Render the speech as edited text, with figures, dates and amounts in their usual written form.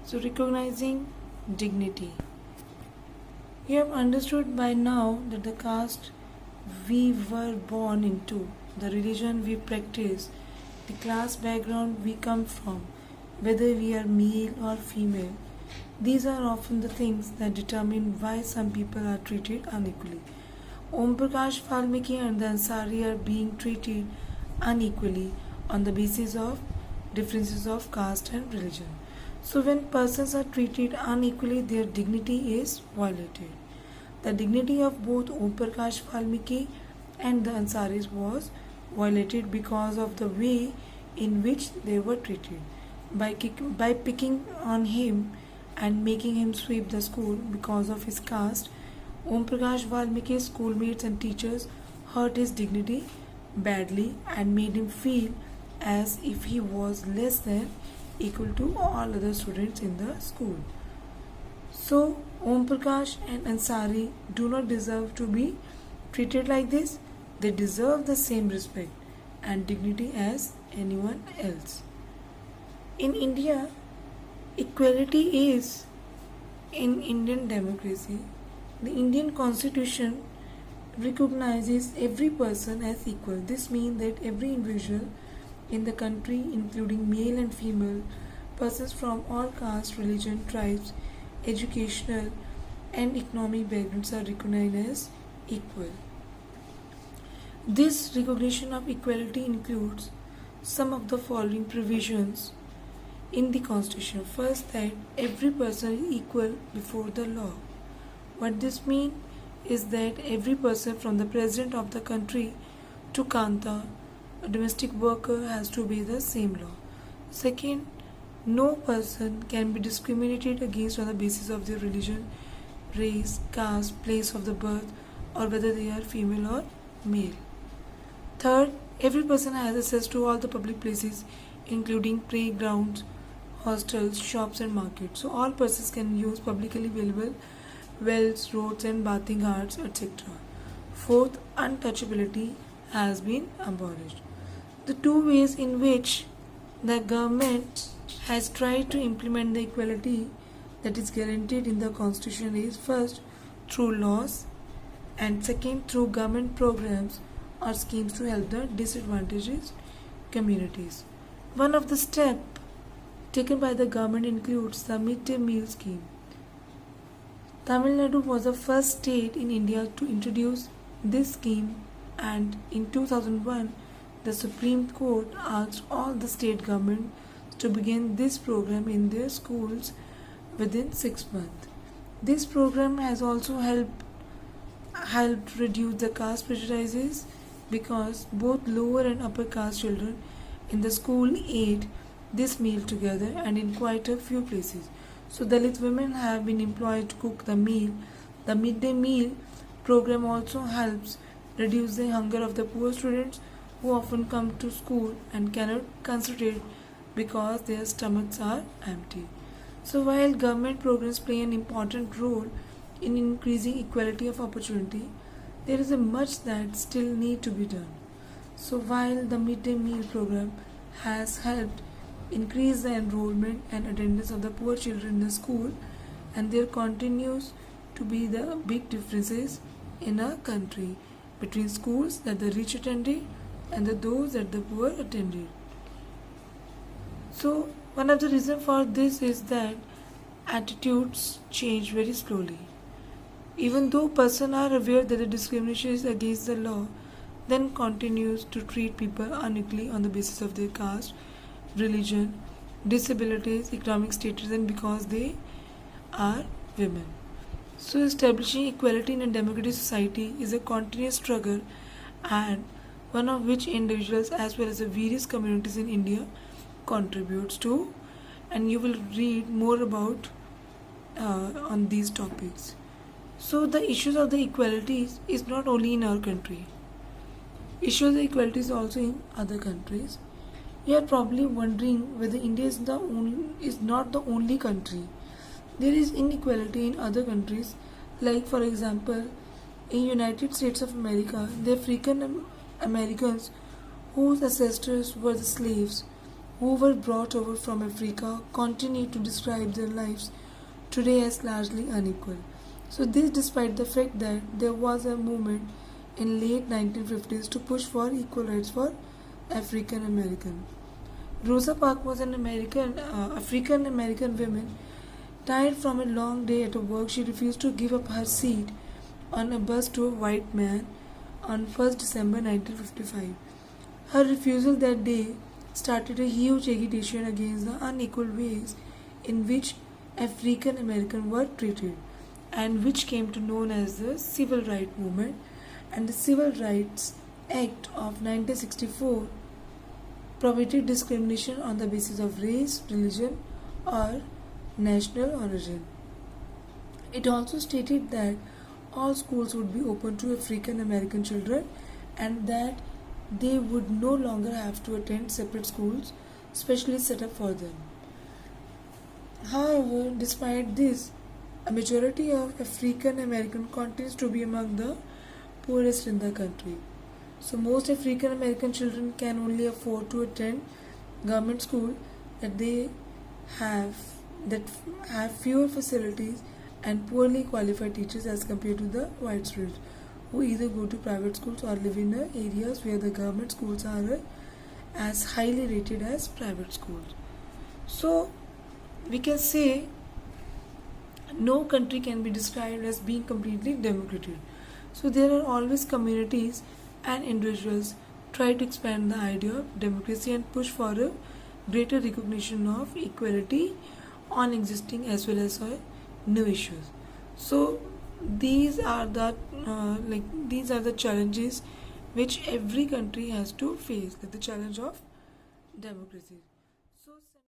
So, recognizing dignity. You have understood by now that the caste we were born into, the religion we practice, the class background we come from, whether we are male or female, these are often the things that determine why some people are treated unequally. Om Prakash Valmiki and the Ansari are being treated unequally on the basis of differences of caste and religion. So, when persons are treated unequally, their dignity is violated. The dignity of both Om Prakash Valmiki and the Ansaris was violated because of the way in which they were treated. By picking on him and making him sweep the school because of his caste, Om Prakash Valmiki's schoolmates and teachers hurt his dignity badly and made him feel as if he was less than equal to all other students in the school. So, Om Prakash and Ansari do not deserve to be treated like this. They deserve the same respect and dignity as anyone else. In India, equality is in Indian democracy. The Indian Constitution recognizes every person as equal. This means that every individual in the country, including male and female, persons from all castes, religion, tribes, educational and economic backgrounds are recognized as equal. This recognition of equality includes some of the following provisions in the Constitution. First, that every person is equal before the law. What this means is that every person from the president of the country to Kanta, a domestic worker, has to obey the same law. Second, no person can be discriminated against on the basis of their religion, race, caste, place of the birth, or whether they are female or male. Third, every person has access to all the public places, including playgrounds, hostels, shops, and markets. So, all persons can use publicly available wells, roads, and bathing ghats, etc. Fourth, untouchability has been abolished. The two ways in which the government has tried to implement the equality that is guaranteed in the Constitution is first through laws and second through government programs or schemes to help the disadvantaged communities. One of the steps taken by the government includes the midday meal scheme. Tamil Nadu was the first state in India to introduce this scheme, and in 2001 the Supreme Court asked all the state governments to begin this program in their schools within 6 months. This program has also helped reduce the caste prejudices because both lower and upper caste children in the school ate this meal together and in quite a few places. So Dalit women have been employed to cook the meal. The midday meal program also helps reduce the hunger of the poor students who often come to school and cannot concentrate because their stomachs are empty. So while government programs play an important role in increasing equality of opportunity, there is a much that still need to be done. So while the midday meal program has helped increase the enrollment and attendance of the poor children in the school, and there continues to be the big differences in our country between schools that the rich attended and those that the poor attended. So one of the reasons for this is that attitudes change very slowly. Even though persons are aware that the discrimination is against the law, then continues to treat people unequally on the basis of their caste, religion, disabilities, economic status, and because they are women. So establishing equality in a democratic society is a continuous struggle, and one of which individuals as well as the various communities in India contributes to, and you will read more about on these topics. So the issues of the equalities is not only in our country. Issues of equality is also in other countries. You are probably wondering whether India is not the only country. There is inequality in other countries, like for example, in United States of America, the African Americans whose ancestors were the slaves who were brought over from Africa continue to describe their lives today as largely unequal. So this despite the fact that there was a movement in late 1950s to push for equal rights for African American. Rosa Parks was an African American woman. Tired from a long day at work, she refused to give up her seat on a bus to a white man on 1st December 1955. Her refusal that day started a huge agitation against the unequal ways in which African Americans were treated, and which came to known as the Civil Rights Movement. And the Civil Rights Act of 1964 prohibited discrimination on the basis of race, religion, or national origin. It also stated that all schools would be open to African American children and that they would no longer have to attend separate schools specially set up for them. However, despite this, a majority of African American continues to be among the poorest in the country. So most African American children can only afford to attend government school that they have that have fewer facilities and poorly qualified teachers as compared to the white students who either go to private schools or live in areas where the government schools are as highly rated as private schools. So we can say no country can be described as being completely democratic. So there are always communities and individuals try to expand the idea of democracy and push for a greater recognition of equality on existing as well as new issues. So these are the challenges which every country has to face, like the challenge of democracy. So